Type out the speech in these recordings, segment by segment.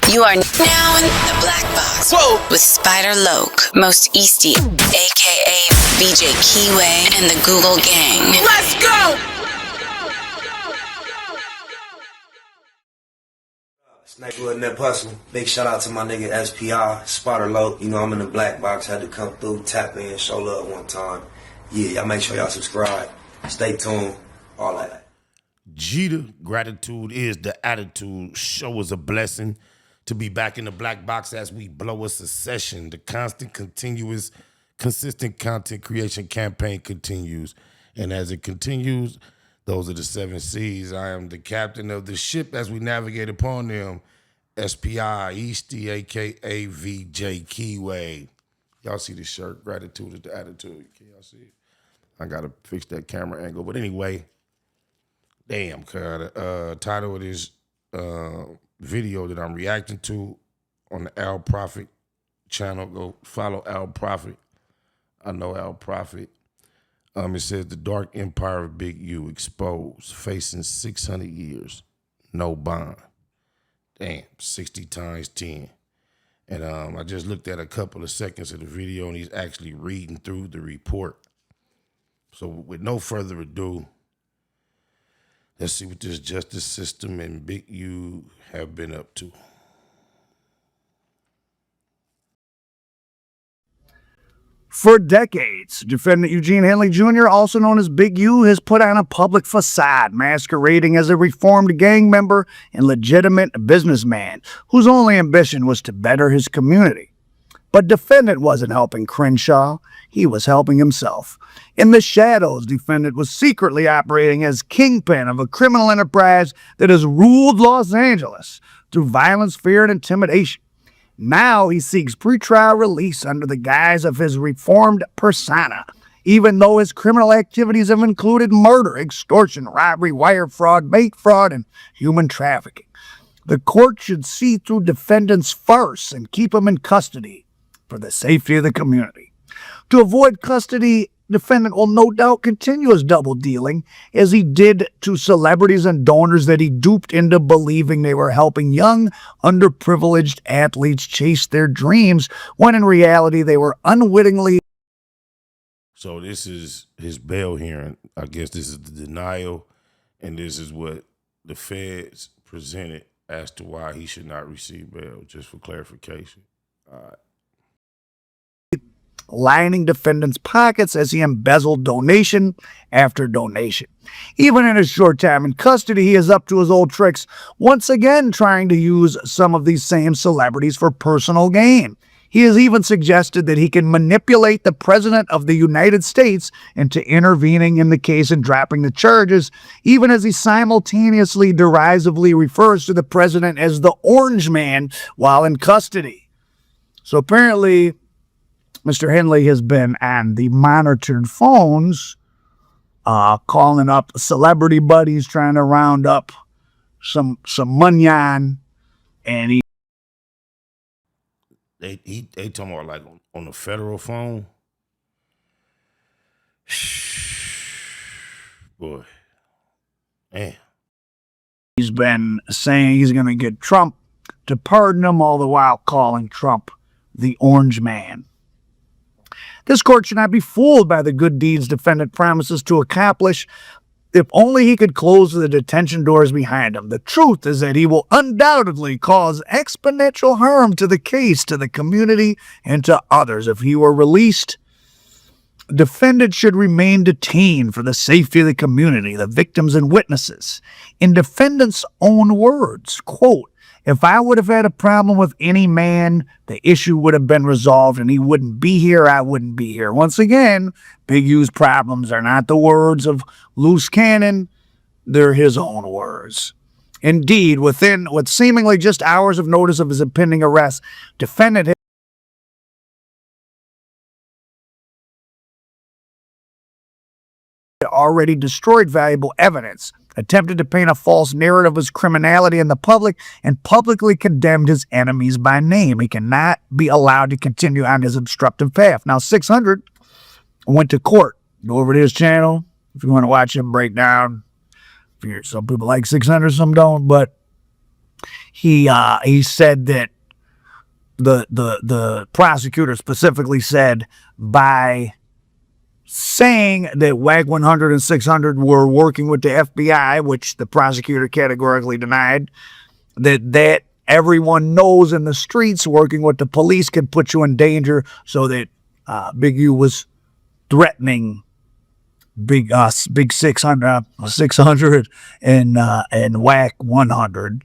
You are now in the Black Box. Whoa. With Spider Loke, Most Easty, aka BJ Keyway, and the Google Gang. Let's go! Snake with that hustle. Big shout out to my nigga SPI, Spider Loke. You know I'm in the Black Box. Had to come through, tap in, show love one time. Yeah, y'all make sure y'all subscribe. Stay tuned. All that. Jeter, gratitude is the attitude. Show is a blessing. To be back in the Black Box as we blow a secession. The constant, continuous, consistent content creation campaign continues. And as it continues, those are the 7 C's. I am the captain of the ship as we navigate upon them. SPI, Easty, a.k.a. VJ Keyway. Y'all see the shirt? Gratitude is the attitude. Can y'all see it? I got to fix that camera angle. But anyway, damn, title of this video that I'm reacting to on the Al Prophet channel. Go follow Al Prophet. I know Al Prophet. It says the dark empire of Big U exposed, facing 600 years, no bond. Damn, 60 times 10. And I just looked at a couple of seconds of the video, and he's actually reading through the report. So with no further ado, let's see what this justice system and Big U have been up to. For decades, defendant Eugene Henley Jr., also known as Big U, has put on a public facade masquerading as a reformed gang member and legitimate businessman whose only ambition was to better his community. But defendant wasn't helping Crenshaw. He was helping himself. In the shadows, defendant was secretly operating as kingpin of a criminal enterprise that has ruled Los Angeles through violence, fear, and intimidation. Now he seeks pretrial release under the guise of his reformed persona, even though his criminal activities have included murder, extortion, robbery, wire fraud, bank fraud, and human trafficking. The court should see through defendant's farce and keep him in custody for the safety of the community. To avoid custody, defendant will no doubt continue his double dealing, as he did to celebrities and donors that he duped into believing they were helping young, underprivileged athletes chase their dreams, when in reality they were unwittingly. So this is his bail hearing. I guess this is the denial, and this is what the feds presented as to why he should not receive bail, just for clarification. All right. Lining defendant's pockets as he embezzled donation after donation. Even in his short time in custody, he is up to his old tricks, once again trying to use some of these same celebrities for personal gain. He has even suggested that he can manipulate the President of the United States into intervening in the case and dropping the charges, even as he simultaneously derisively refers to the President as the Orange Man while in custody. So apparently, Mr. Henley has been on the monitored phones, calling up celebrity buddies, trying to round up some munyan, and they talking about like on the federal phone. Boy, man. He's been saying he's going to get Trump to pardon him, all the while calling Trump the Orange Man. This court should not be fooled by the good deeds defendant promises to accomplish. If only he could close the detention doors behind him. The truth is that he will undoubtedly cause exponential harm to the case, to the community, and to others. If he were released, defendant should remain detained for the safety of the community, the victims, and witnesses. In defendant's own words, quote, "If I would have had a problem with any man, the issue would have been resolved and he wouldn't be here, I wouldn't be here." Once again, Big U's problems are not the words of loose cannon, they're his own words. Indeed, with seemingly just hours of notice of his impending arrest, defendant had already destroyed valuable evidence, attempted to paint a false narrative of his criminality in the public, and publicly condemned his enemies by name. He cannot be allowed to continue on his obstructive path. Now, 600 went to court. Go over to his channel if you want to watch him break down. Some people like 600, some don't, but He said that the prosecutor specifically said by saying that WAC 100 and 600 were working with the FBI, which the prosecutor categorically denied, that everyone knows in the streets working with the police can put you in danger, so that Big U was threatening Big 600 and WAC 100.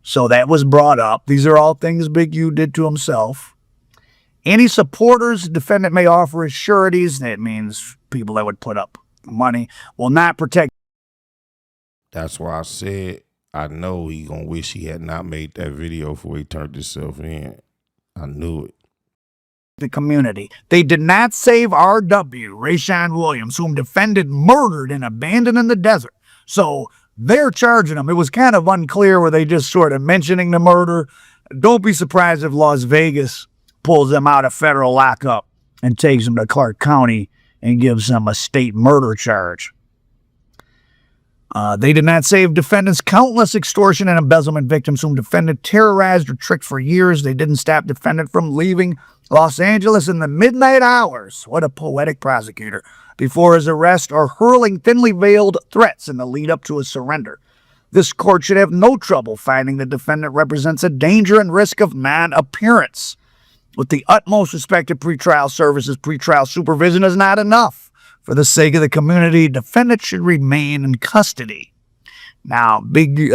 So that was brought up. These are all things Big U did to himself. Any supporters, defendant may offer as sureties. That means people that would put up money will not protect. That's why I said I know he gonna wish he had not made that video before he turned himself in. I knew it. The community. They did not save R.W., Rayshawn Williams, whom defendant murdered and abandoned in the desert. So they're charging him. It was kind of unclear, were they just sort of mentioning the murder? Don't be surprised if Las Vegas pulls them out of federal lockup and takes them to Clark County and gives them a state murder charge. They did not save defendants' countless extortion and embezzlement victims whom defendant terrorized or tricked for years. They didn't stop defendant from leaving Los Angeles in the midnight hours. What a poetic prosecutor. Before his arrest, or hurling thinly veiled threats in the lead up to his surrender. This court should have no trouble finding the defendant represents a danger and risk of non-appearance. With the utmost respect to pretrial services, pretrial supervision is not enough. For the sake of the community, defendant should remain in custody. Now, Big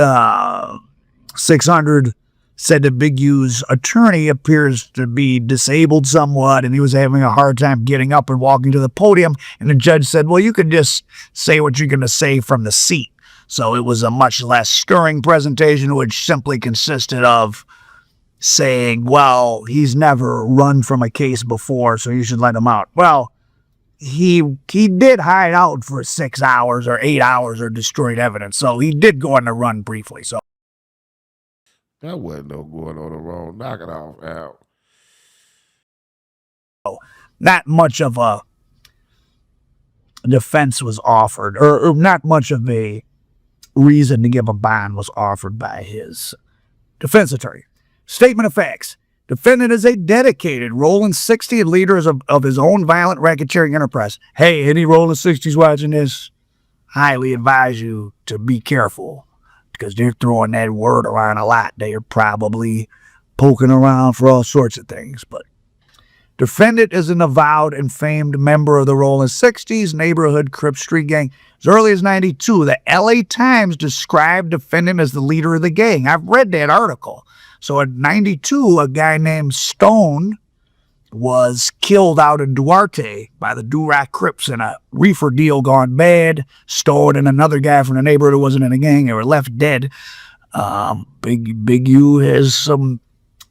600 said that Big U's attorney appears to be disabled somewhat, and he was having a hard time getting up and walking to the podium. And the judge said, well, you could just say what you're going to say from the seat. So it was a much less stirring presentation, which simply consisted of saying, well, he's never run from a case before, so you should let him out. Well, he did hide out for 6 hours or 8 hours or destroyed evidence, so he did go on the run briefly. So that wasn't no going on the road. Knock it off, Al. Not much of a defense was offered, or not much of a reason to give a bond was offered by his defense attorney. Statement of facts. Defendant is a dedicated Rolling 60 leader of his own violent racketeering enterprise. Hey, any Rolling 60s watching this, highly advise you to be careful, because they're throwing that word around a lot. They are probably poking around for all sorts of things. But defendant is an avowed and famed member of the Rolling 60s neighborhood Crip Street gang. As early as 92, the LA Times described defendant as the leader of the gang. I've read that article. So in 92, a guy named Stone was killed out in Duarte by the Durack Crips in a reefer deal gone bad. Stone and another guy from the neighborhood who wasn't in the gang, they were left dead. Big U has some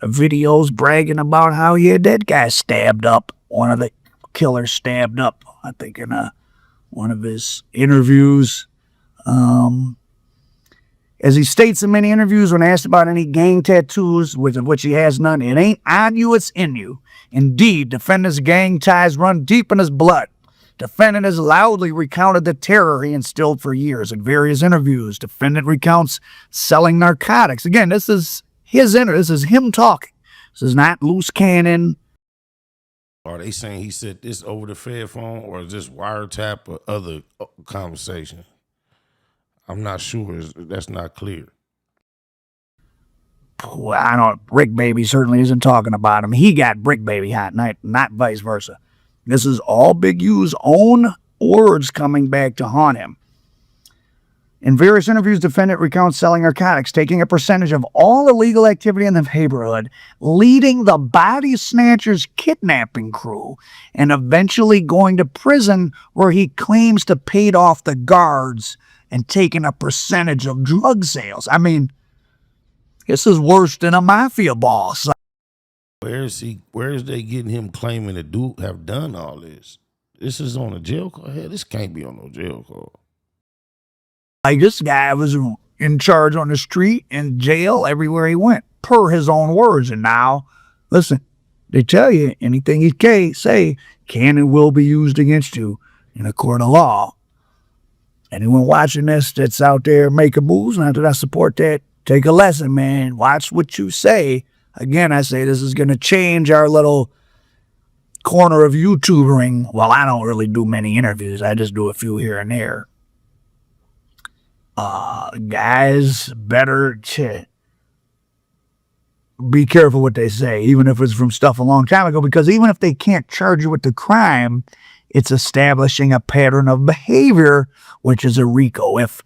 videos bragging about how he had that guy stabbed up. One of the killers stabbed up, I think, in one of his interviews. As he states in many interviews when asked about any gang tattoos, of which he has none, it ain't on you, it's in you. Indeed, defendant's gang ties run deep in his blood. Defendant has loudly recounted the terror he instilled for years in various interviews. Defendant recounts selling narcotics. Again, this is this is him talking. This is not loose cannon. Are they saying he said this over the Fed phone, or is this wiretap or other conversation? I'm not sure. That's not clear. Well, I don't. Brick Baby certainly isn't talking about him. He got Brick Baby hot, not vice versa. This is all Big U's own words coming back to haunt him. In various interviews, defendant recounts selling narcotics, taking a percentage of all illegal activity in the neighborhood, leading the body snatchers kidnapping crew, and eventually going to prison where he claims to paid off the guards and taking a percentage of drug sales. I mean, this is worse than a mafia boss. Where is they getting him claiming to have done all this? This is on a jail card? Hell, this can't be on no jail card. Like, this guy was in charge on the street, in jail, everywhere he went, per his own words. And now, listen, they tell you anything he say can and will be used against you in a court of law. Anyone watching this that's out there making moves, not that I support that, take a lesson, man. Watch what you say. Again, I say this is going to change our little corner of YouTubering. Well, I don't really do many interviews. I just do a few here and there. Guys, better be careful what they say, even if it's from stuff a long time ago, because even if they can't charge you with the crime, it's establishing a pattern of behavior, which is a RICO. If,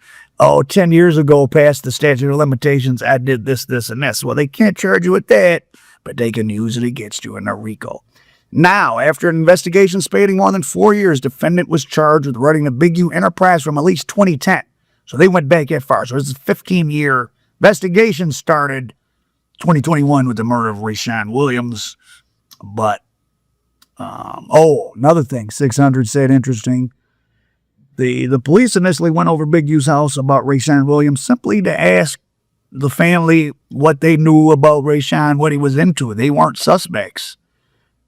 10 years ago, past the statute of limitations, I did this, this, and this. Well, they can't charge you with that, but they can use it against you in a RICO. Now, after an investigation spanning more than 4 years, defendant was charged with running the Big U enterprise from at least 2010. So they went back that far. So this is a 15-year investigation started 2021 with the murder of Rayshawn Williams. But, another thing, 600 said interesting. The police initially went over Big U's house about Rayshawn Williams simply to ask the family what they knew about Rayshawn, what he was into. They weren't suspects.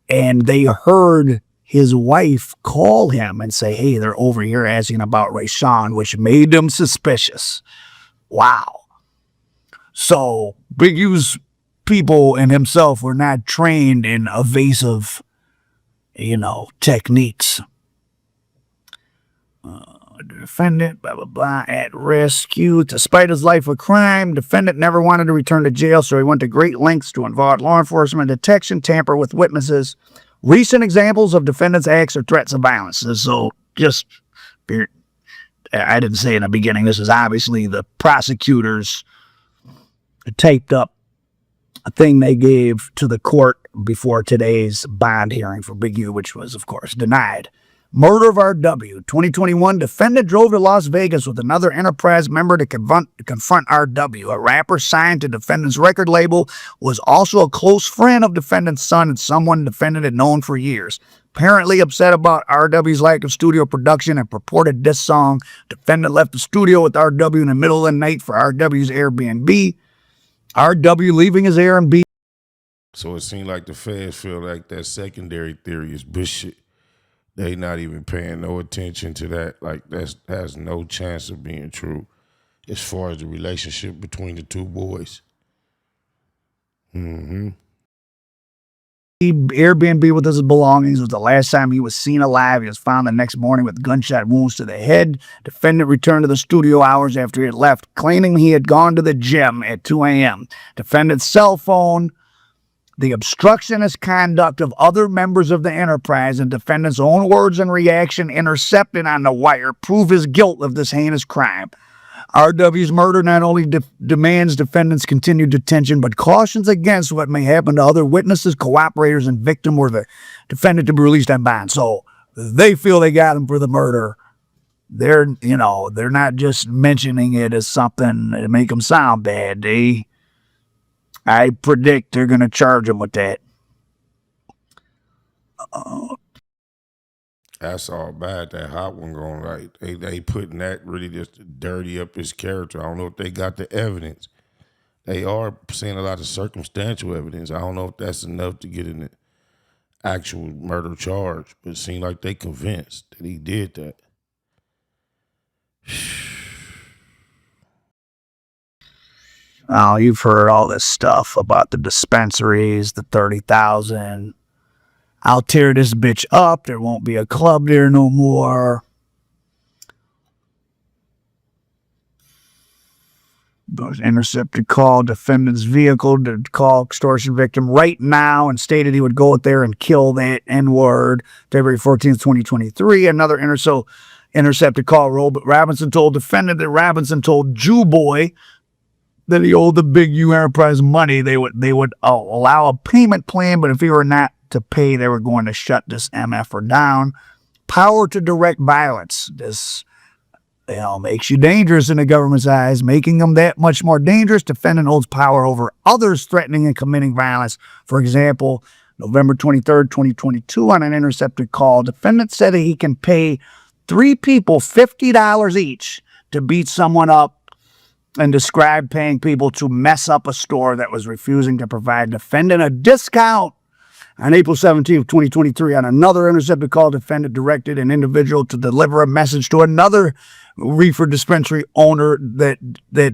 And they heard his wife call him and say, hey, they're over here asking about Rayshawn, which made them suspicious. Wow. So Big U's people and himself were not trained in evasive, techniques. Defendant, blah, blah, blah, at rescue. Despite his life of crime, defendant never wanted to return to jail, so he went to great lengths to involve law enforcement detection, tamper with witnesses. Recent examples of defendant's acts or threats of violence. So just, I didn't say in the beginning, this is obviously the prosecutors taped up a thing they gave to the court before today's bond hearing for Big U, which was, of course, denied. Murder of RW. 2021, defendant drove to Las Vegas with another Enterprise member to confront RW. A rapper signed to defendant's record label was also a close friend of defendant's son and someone defendant had known for years. Apparently upset about RW's lack of studio production and purported diss song, defendant left the studio with RW in the middle of the night for RW's Airbnb. RW leaving his Airbnb. So it seemed like the feds feel like that secondary theory is bullshit. They not even paying no attention to that. Like, that has no chance of being true as far as the relationship between the two boys. Airbnb with his belongings was the last time he was seen alive. He was found the next morning with gunshot wounds to the head. Defendant returned to the studio hours after he had left, claiming he had gone to the gym at 2 a.m. Defendant's cell phone, the obstructionist conduct of other members of the enterprise, and defendant's own words and reaction intercepted on the wire prove his guilt of this heinous crime. RW's murder not only demands defendant's continued detention, but cautions against what may happen to other witnesses, cooperators, and victim were the defendant to be released on bond. So they feel they got him for the murder. They're not just mentioning it as something to make them sound bad. I predict they're going to charge him with that. That's all bad. That hot one going right. They putting that really just to dirty up his character. I don't know if they got the evidence. They are seeing a lot of circumstantial evidence. I don't know if that's enough to get in the actual murder charge, but it seemed like they convinced that he did that. Oh, you've heard all this stuff about the dispensaries, the 30,000. I'll tear this bitch up. There won't be a club there no more. Intercepted call defendant's vehicle to call extortion victim right now and stated he would go out there and kill that N-word. February 14th, 2023. Another intercepted call. Robinson told defendant that Robinson told Jew Boy that he owed the Big U Enterprise money. They would allow a payment plan, but if he were not to pay, they were going to shut this MFer down. Power to direct violence. This makes you dangerous in the government's eyes, making them that much more dangerous. Defendant holds power over others threatening and committing violence. For example, November 23rd, 2022, on an intercepted call, defendant said that he can pay 3 people $50 each to beat someone up, and described paying people to mess up a store that was refusing to provide defendant a discount On April 17, 2023, on another intercepted call, defendant directed an individual to deliver a message to another reefer dispensary owner that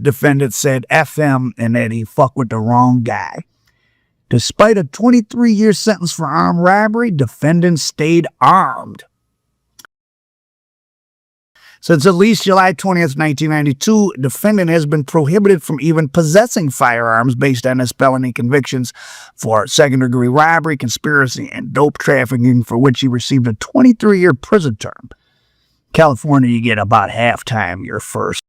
defendant said F him and that he fucked with the wrong guy. Despite a 23-year sentence for armed robbery, defendant stayed armed. Since at least July 20th, 1992, defendant has been prohibited from even possessing firearms based on his felony convictions for second-degree robbery, conspiracy, and dope trafficking, for which he received a 23-year prison term. California, you get about half time your first.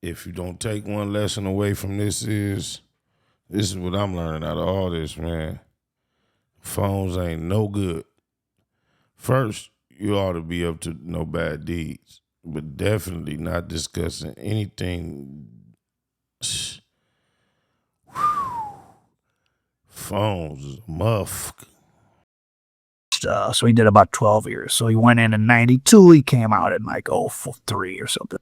If you don't take one lesson away from this is what I'm learning out of all this, man. Phones ain't no good. First, you ought to be up to no bad deeds, but definitely not discussing anything. Phones is a muff. So he did about 12 years. So he went in 92. He came out in like 03 or something.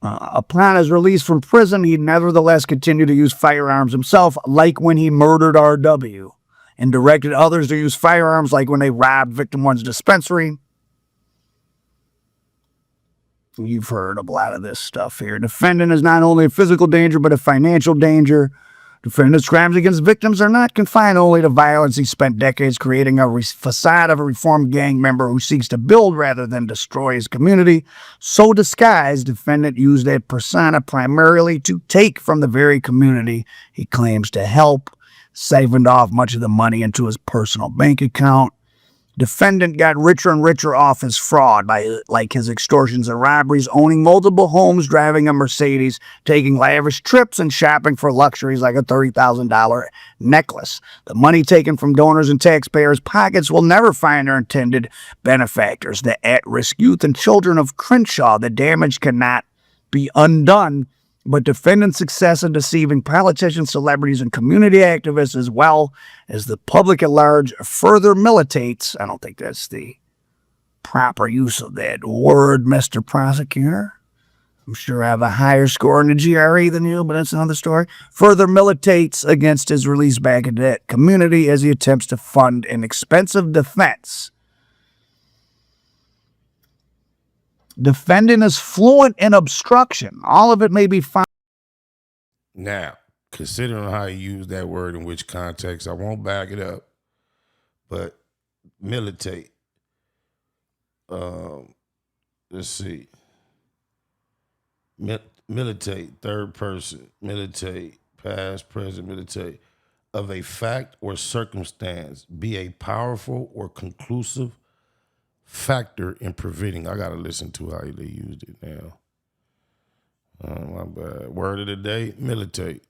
Upon his release from prison, he nevertheless continued to use firearms himself, like when he murdered R.W., and directed others to use firearms, like when they robbed Victim One's dispensary. You've heard of a lot of this stuff here. Defendant is not only a physical danger, but a financial danger. Defendant's crimes against victims are not confined only to violence. He spent decades creating a facade of a reformed gang member who seeks to build rather than destroy his community. So disguised, defendant used that persona primarily to take from the very community he claims to help, siphoned off much of the money into his personal bank account. Defendant got richer and richer off his fraud by like his extortions and robberies, owning multiple homes, driving a Mercedes, taking lavish trips, and shopping for luxuries like a $30,000 necklace. The money taken from donors and taxpayers' pockets will never find their intended benefactors, the at-risk youth and children of Crenshaw. The damage cannot be undone, but defendant's success in deceiving politicians, celebrities, and community activists, as well as the public at large, further militates. I don't think that's the proper use of that word, Mr. Prosecutor. I'm sure I have a higher score in the GRE than you, but that's another story. Further militates against his release back into that community as he attempts to fund an expensive defense. Defendant is fluent in obstruction. All of it may be fine. Now, considering how you use that word in which context, I won't back it up, but militate. Let's see. Militate, third person, militate, past, present, militate, of a fact or circumstance, be a powerful or conclusive factor in preventing. I got to listen to how they used it now. My bad. Word of the day, militate.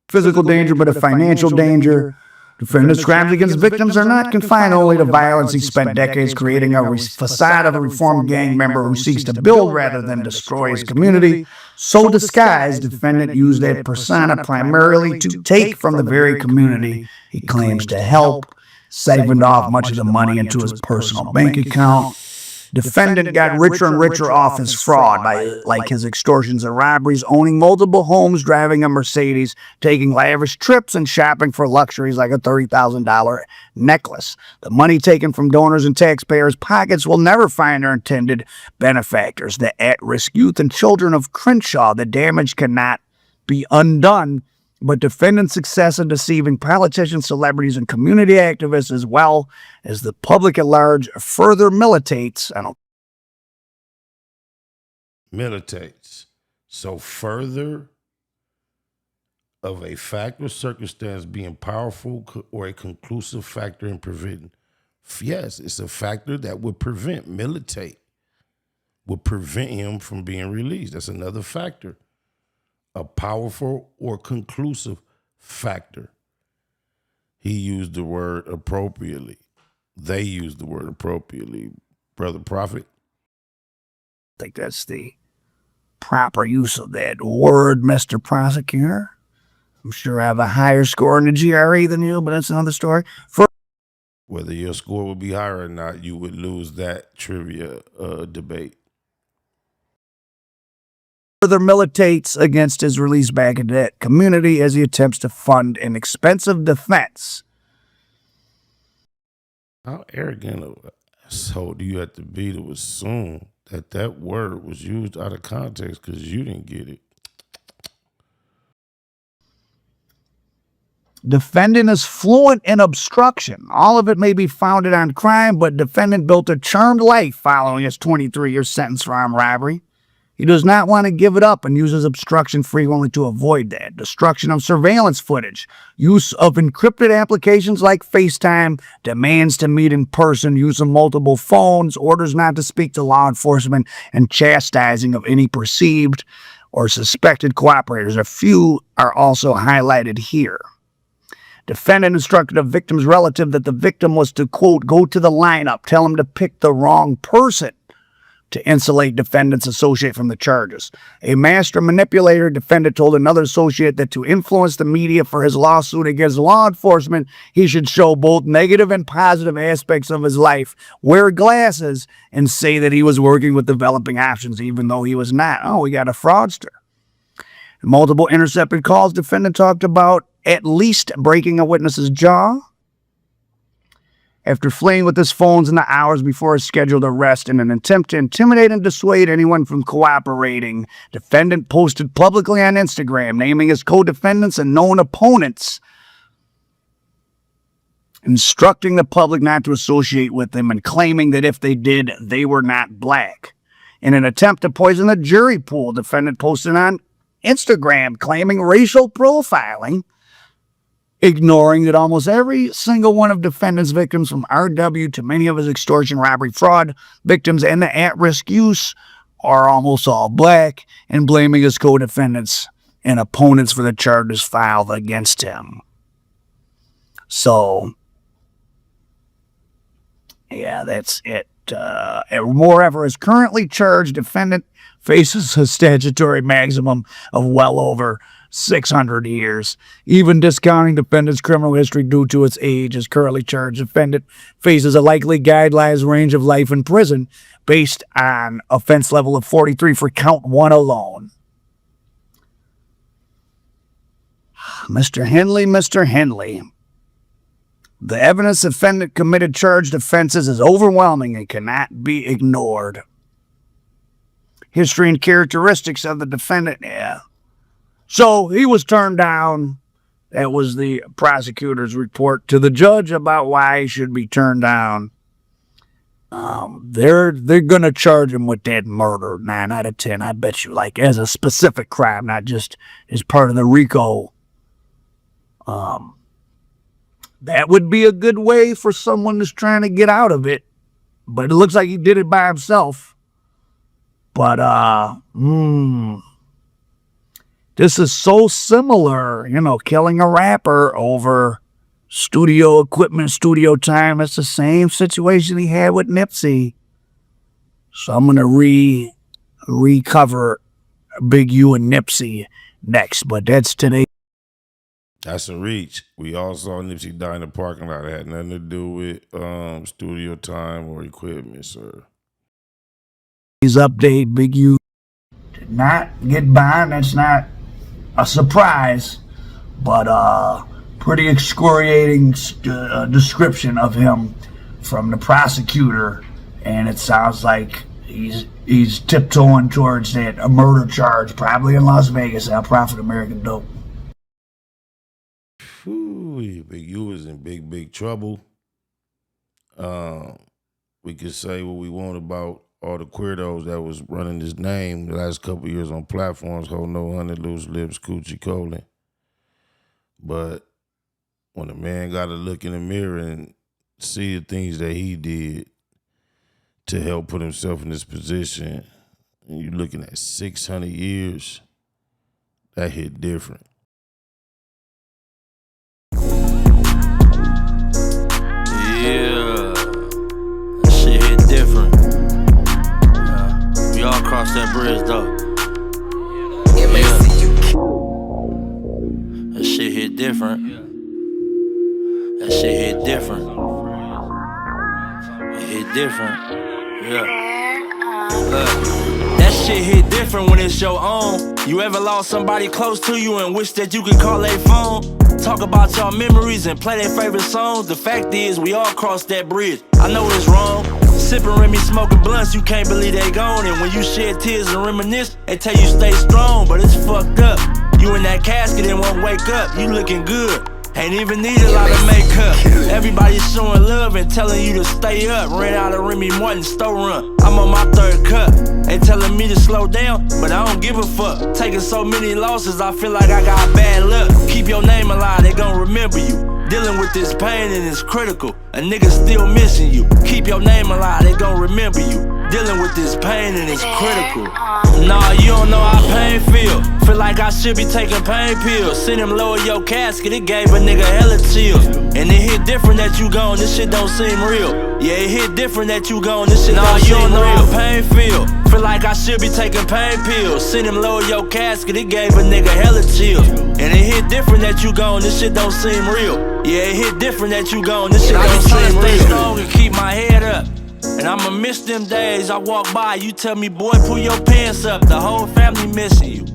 Physical danger, but a financial danger. Defendant's crimes against victims are not confined only to violence. He spent decades creating a facade of a reformed gang member who seeks to build rather than destroy his community. So disguised, defendant used that persona primarily to take from the very community he claims to help, siphoned off much of the money into his personal bank account. Defendant got richer and richer off his fraud by like his extortions and robberies, owning multiple homes, driving a Mercedes, taking lavish trips, and shopping for luxuries like a $30,000 necklace. The money taken from donors and taxpayers' pockets will never find their intended benefactors, the at-risk youth and children of Crenshaw. The damage cannot be undone, but defendant's success in deceiving politicians, celebrities, and community activists, as well as the public at large, further militates. Militates. So further of a fact or circumstance being powerful or a conclusive factor in preventing. Yes, it's a factor that would prevent, militate, would prevent him from being released. That's another factor. A powerful or conclusive factor. He used the word appropriately. They used the word appropriately. Brother Prophet? I think that's the proper use of that word, Mr. Prosecutor. I'm sure I have a higher score in the GRE than you, but that's another story. Whether your score would be higher or not, you would lose that trivia debate. further militates against his release back into that community as he attempts to fund an expensive defense. How arrogant of an asshole do you have to be to assume that that word was used out of context because you didn't get it? Defendant is fluent in obstruction. All of it may be founded on crime, but defendant built a charmed life following his 23-year sentence for armed robbery. He does not want to give it up and uses obstruction frequently to avoid that. Destruction of surveillance footage, use of encrypted applications like FaceTime, demands to meet in person, use of multiple phones, orders not to speak to law enforcement, and chastising of any perceived or suspected cooperators. A few are also highlighted here. Defendant instructed a victim's relative that the victim was to, quote, go to the lineup, tell him to pick the wrong person to insulate defendant's associate from the charges. A master manipulator, defendant told another associate that to influence the media for his lawsuit against law enforcement, he should show both negative and positive aspects of his life, wear glasses, and say that he was working with developing options, even though he was not. Oh, we got a fraudster. Multiple intercepted calls, defendant talked about at least breaking a witness's jaw. After fleeing with his phones in the hours before his scheduled arrest in an attempt to intimidate and dissuade anyone from cooperating, defendant posted publicly on Instagram, naming his co-defendants and known opponents, instructing the public not to associate with them and claiming that if they did, they were not black. In an attempt to poison the jury pool, defendant posted on Instagram claiming racial profiling, ignoring that almost every single one of defendant's victims, from RW to many of his extortion, robbery, fraud victims, and the at-risk use, are almost all black, and blaming his co-defendants and opponents for the charges filed against him. So, yeah, that's it. Moreover, is currently charged, defendant faces a statutory maximum of well over 600 years. Even discounting defendant's criminal history due to its age, is currently charged. Defendant faces a likely guidelines range of life in prison based on offense level of 43 for count 1 alone. Mr. Henley. The evidence defendant committed charged offenses is overwhelming and cannot be ignored. History and characteristics of the defendant, yeah. So he was turned down. That was the prosecutor's report to the judge about why he should be turned down. They're going to charge him with that murder, 9 out of 10, I bet you, like as a specific crime, not just as part of the RICO. That would be a good way for someone that's trying to get out of it. But it looks like he did it by himself. But, this is so similar, killing a rapper over studio equipment, studio time. It's the same situation he had with Nipsey. So I'm going to recover Big U and Nipsey next. But that's today. That's a reach. We all saw Nipsey die in the parking lot. It had nothing to do with studio time or equipment, sir. His update, Big U did not get bond. That's not a surprise, but pretty excoriating description of him from the prosecutor, and it sounds like he's tiptoeing towards that a murder charge, probably in Las Vegas. I'll profit American dope. Big U is in big trouble. We could say what we want about all the queerdos that was running his name the last couple of years on platforms, hold no honey, loose lips, coochie colon. But when a man got to look in the mirror and see the things that he did to help put himself in this position, and you're looking at 600 years, that hit different. Yeah, that shit hit different. We all crossed that bridge though. Yeah. That shit hit different. That shit hit different. It hit different. Yeah. That shit hit different when it's your own. You ever lost somebody close to you and wish that you could call their phone? Talk about y'all memories and play their favorite songs. The fact is, we all crossed that bridge. I know it's wrong. Sippin' Remy, smoking blunts, you can't believe they gone. And when you shed tears and reminisce, they tell you stay strong, but it's fucked up. You in that casket and won't wake up. You looking good, ain't even need a lot of makeup. Everybody's showing love and telling you to stay up. Ran out of Remy Martin store run, I'm on my 3rd cup. They telling me to slow down, but I don't give a fuck. Taking so many losses, I feel like I got bad luck. Keep your name alive, they gon' remember you. Dealing with this pain and it's critical. A nigga still missing you. Keep your name alive, they gon' remember you. Dealing with this pain and it's critical. Nah, you don't know how pain feel. Feel like I should be taking pain pills. Send him lower your casket, it gave a nigga hella chills. And it hit different that you gone, this shit don't seem real. Yeah, it hit different that you gone, this shit don't seem real. Nah, you don't know how pain feel. Feel like I should be taking pain pills. Send him lower your casket, it gave a nigga hella chills. And it hit different that you gone, this shit don't seem real. Yeah, it hit different that you gone, this shit don't seem real. Stay strong and keep my head up. And I'ma miss them days I walk by, you tell me, boy, pull your pants up. The whole family missing you.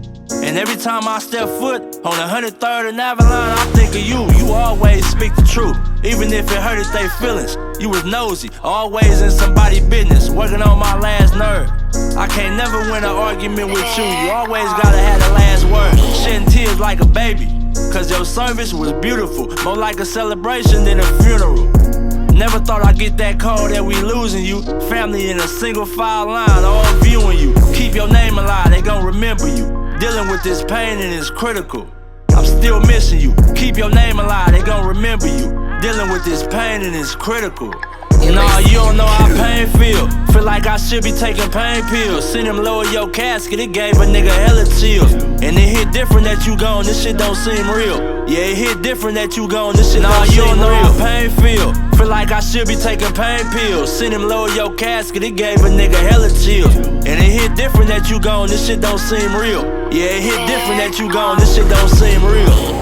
And every time I step foot on 103rd and Avalon, I think of you. You always speak the truth, even if it hurted their feelings. You was nosy, always in somebody's business, working on my last nerve. I can't never win an argument with you. You always gotta have the last word. Shedding tears like a baby, cause your service was beautiful. More like a celebration than a funeral. Never thought I'd get that call that we losing you. Family in a single file line, all viewing you. Keep your name alive, they gon' remember you. Dealing with this pain and it's critical. I'm still missing you. Keep your name alive, they gon' remember you. Dealing with this pain and it's critical. Nah, you don't know how pain feel. Feel like I should be taking pain pills. Send him lower your casket, it gave a nigga hella chills. And it hit different that you gone, this shit don't seem real. Yeah, it hit different that you gone, this shit don't seem real. Nah, you don't know how pain feel. Feel like I should be taking pain pills. Send him lower your casket, it gave a nigga hella chills. And it hit different that you gone, this shit don't seem real. Yeah, it hit different that you gone, this shit don't seem real.